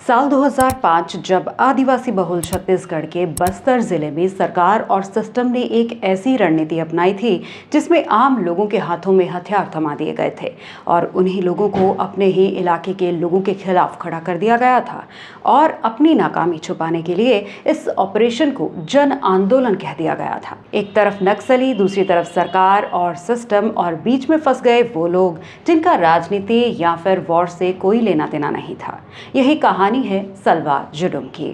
साल 2005 जब आदिवासी बहुल छत्तीसगढ़ के बस्तर जिले में सरकार और सिस्टम ने एक ऐसी रणनीति अपनाई थी जिसमें आम लोगों के हाथों में हथियार थमा दिए गए थे और उन्हीं लोगों को अपने ही इलाके के लोगों के खिलाफ खड़ा कर दिया गया था। और अपनी नाकामी छुपाने के लिए इस ऑपरेशन को जन आंदोलन कह दिया गया था। एक तरफ नक्सली, दूसरी तरफ सरकार और सिस्टम, और बीच में फंस गए वो लोग जिनका राजनीति या फिर वॉर से कोई लेना देना नहीं था। यही कहानी है सलवा जुडुम की।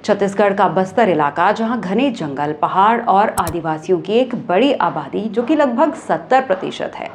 छत्तीसगढ़ का बस्तर इलाका, जहां घने जंगल, पहाड़ और आदिवासियों की एक बड़ी आबादी जो कि लगभग 70% है।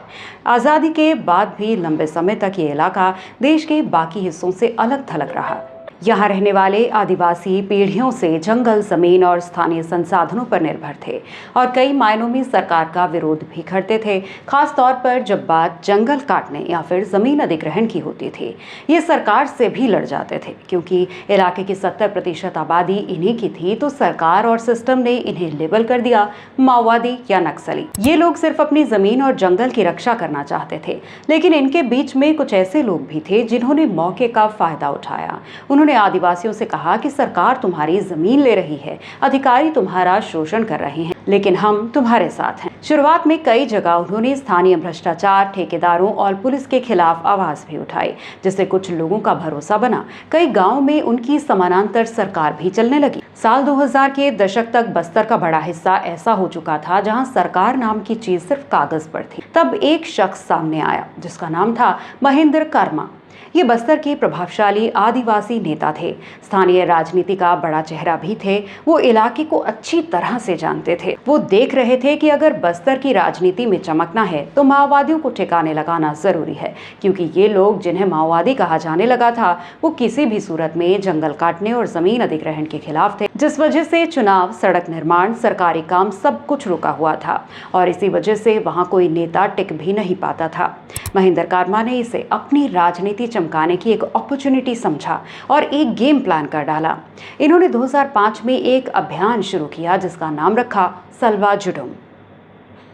आज़ादी के बाद भी लंबे समय तक ये इलाका देश के बाकी हिस्सों से अलग थलग रहा। यहाँ रहने वाले आदिवासी पीढ़ियों से जंगल, जमीन और स्थानीय संसाधनों पर निर्भर थे और कई मायनों में सरकार का विरोध भी करते थे, खास तौर पर जब बात जंगल काटने या फिर जमीन अधिग्रहण की होती थी। ये सरकार से भी लड़ जाते थे क्योंकि इलाके की 70% आबादी इन्हीं की थी, तो सरकार और सिस्टम ने इन्हें लेबल कर दिया माओवादी या नक्सली। ये लोग सिर्फ अपनी जमीन और जंगल की रक्षा करना चाहते थे, लेकिन इनके बीच में कुछ ऐसे लोग भी थे जिन्होंने मौके का फायदा उठाया। उन्होंने आदिवासियों से कहा कि सरकार तुम्हारी जमीन ले रही है, अधिकारी तुम्हारा शोषण कर रहे हैं, लेकिन हम तुम्हारे साथ हैं। शुरुआत में कई जगह उन्होंने स्थानीय भ्रष्टाचार, ठेकेदारों और पुलिस के खिलाफ आवाज भी उठाई, जिससे कुछ लोगों का भरोसा बना। कई गांवों में उनकी समानांतर सरकार भी चलने लगी। साल 2000 के दशक तक बस्तर का बड़ा हिस्सा ऐसा हो चुका था जहां सरकार नाम की चीज सिर्फ कागज पर थी। तब एक शख्स सामने आया जिसका नाम था महेंद्र कर्मा। ये बस्तर के प्रभावशाली आदिवासी नेता थे, स्थानीय राजनीति का बड़ा चेहरा भी थे। वो इलाके को अच्छी तरह से जानते थे। वो देख रहे थे कि अगर बस्तर की राजनीति में चमकना है तो माओवादियों को ठिकाने लगाना जरूरी है, क्योंकि ये लोग जिन्हें माओवादी कहा जाने लगा था वो किसी भी सूरत में जंगल काटने और जमीन अधिग्रहण के खिलाफ थे, जिस वजह से चुनाव, सड़क निर्माण, सरकारी काम सब कुछ रुका हुआ था और इसी वजह से वहां कोई नेता टिक भी नहीं पाता था। महेंद्र कर्मा ने इसे अपनी राजनीति चमकाने की एक अपॉर्चुनिटी समझा और एक गेम प्लान कर डाला। इन्होंने 2005 में एक अभियान शुरू किया जिसका नाम रखा सलवा जुडुम।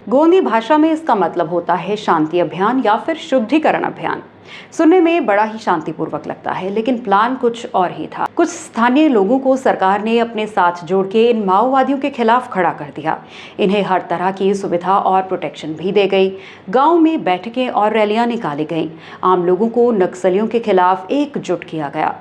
गोंडी भाषा में इसका मतलब होता है शांति अभियान या फिर शुद्धिकरण अभियान। सुनने में बड़ा ही शांतिपूर्वक लगता है, लेकिन प्लान कुछ और ही था। कुछ स्थानीय लोगों को सरकार ने अपने साथ जोड़ के इन माओवादियों के खिलाफ खड़ा कर दिया। इन्हें हर तरह की सुविधा और प्रोटेक्शन भी दे गई। गांव में बैठकें और रैलियां निकाली गईं। आम लोगों को नक्सलियों के खिलाफ एकजुट किया गया।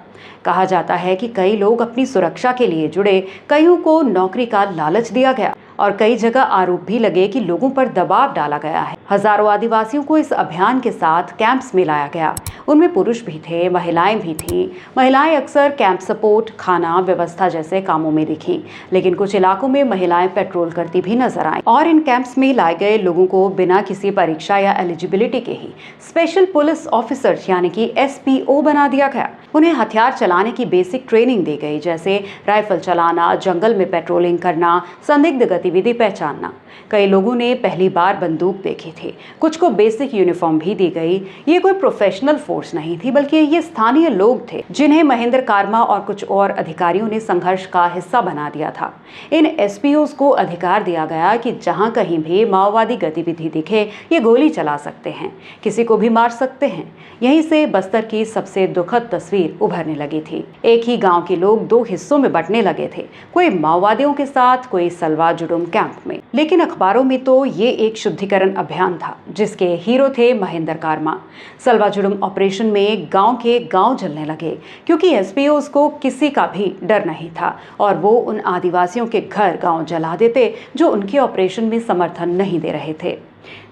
कहा जाता है कि कई लोग अपनी सुरक्षा के लिए जुड़े, कईयों को नौकरी का लालच दिया गया और कई जगह आरोप भी लगे कि लोगों पर दबाव डाला गया है। हजारों आदिवासियों को इस अभियान के साथ कैंप्स में लाया गया। उनमें पुरुष भी थे, महिलाएं भी थीं। महिलाएं अक्सर कैंप सपोर्ट, खाना व्यवस्था जैसे कामों में दिखीं, लेकिन कुछ इलाकों में महिलाएं पेट्रोल करती भी नजर आईं। और इन कैंप्स में लाए गए लोगों को बिना किसी परीक्षा या एलिजिबिलिटी के ही स्पेशल पुलिस ऑफिसर यानी कि SPO बना दिया गया। उन्हें हथियार चलाने की बेसिक ट्रेनिंग दी गई, जैसे राइफल चलाना, जंगल में पेट्रोलिंग करना, संदिग्ध गतिविधि पहचानना। कई लोगों ने पहली बार बंदूक देखी थी, कुछ को बेसिक यूनिफॉर्म भी दी गई। ये कोई प्रोफेशनल फोर्स नहीं थी, बल्कि ये स्थानीय लोग थे जिन्हें महेंद्र कर्मा और कुछ और अधिकारियों ने संघर्ष का हिस्सा बना दिया था। इन SPOs को अधिकार दिया गया कि जहां कहीं भी माओवादी गतिविधि दिखे ये गोली चला सकते हैं, किसी को भी मार सकते हैं। यहीं से बस्तर की सबसे दुखद तस्वीर उभरने लगी थी। एक ही गांव के लोग दो हिस्सों में बंटने लगे थे, कोई माओवादियों के साथ, कोई सलवा जुडुम कैंप में। लेकिन अखबारों में तो ये एक शुद्धिकरण अभियान था जिसके हीरो थे महेंद्र कर्मा। सलवा जुडुम ऑपरेशन में गांव के गांव जलने लगे क्योंकि SPOs को किसी का भी डर नहीं था और वो उन आदिवासियों के घर गांव जला देते जो उनके ऑपरेशन में समर्थन नहीं दे रहे थे।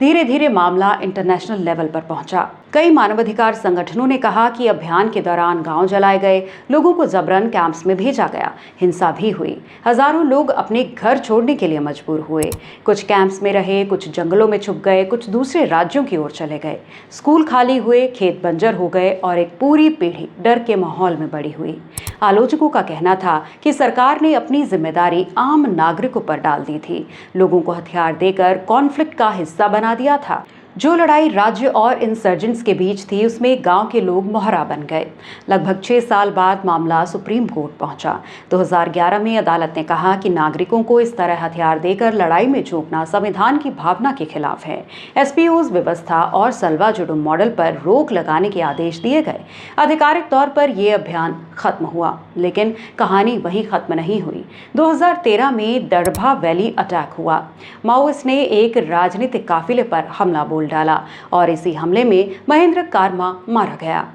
धीरे धीरे मामला इंटरनेशनल लेवल पर पहुंचा। कई मानवाधिकार संगठनों ने कहा कि अभियान के दौरान गांव जलाए गए, लोगों को जबरन कैंप्स में भेजा गया, हिंसा भी हुई। हजारों लोग अपने घर छोड़ने के लिए मजबूर हुए। कुछ कैंप्स में रहे, कुछ जंगलों में छुप गए, कुछ दूसरे राज्यों की ओर चले गए। स्कूल खाली हुए, खेत बंजर हो गए और एक पूरी पीढ़ी डर के माहौल में बड़ी हुई। आलोचकों का कहना था कि सरकार ने अपनी जिम्मेदारी आम नागरिकों पर डाल दी थी, लोगों को हथियार देकर कॉन्फ्लिक्ट का हिस्सा बना दिया था। जो लड़ाई राज्य और इंसर्जेंट्स के बीच थी, उसमें गांव के लोग मोहरा बन गए। लगभग 6 साल बाद मामला सुप्रीम कोर्ट पहुंचा। 2011 में अदालत ने कहा कि नागरिकों को इस तरह हथियार देकर लड़ाई में झोंकना संविधान की भावना के खिलाफ है। एसपीओज व्यवस्था और सलवा जुडुम मॉडल पर रोक लगाने के आदेश दिए गए। आधिकारिक तौर पर यह अभियान खत्म हुआ, लेकिन कहानी वहीं खत्म नहीं हुई। 2013 में दड़भा वैली अटैक हुआ। माओइस्ट ने एक राजनीतिक काफिले पर हमला बोल डाला और इसी हमले में महेंद्र कार्मा मारा गया।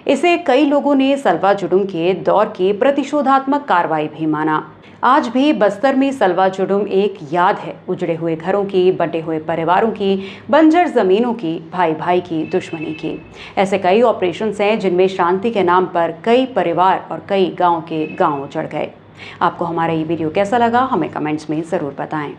इसे कई लोगों ने सलवा जुडुम के दौर की प्रतिशोधात्मक कार्रवाई भी माना। आज भी बस्तर में सलवा जुडुम एक याद है, उजड़े हुए घरों की, बंटे हुए परिवारों की, बंजर जमीनों की, भाई भाई की दुश्मनी की। ऐसे कई ऑपरेशंस हैं जिनमें शांति के नाम पर कई परिवार और कई गांव के गांव उजड़ गए। आपको हमारा ये वीडियो कैसा लगा, हमें कमेंट्स में ज़रूर बताएं।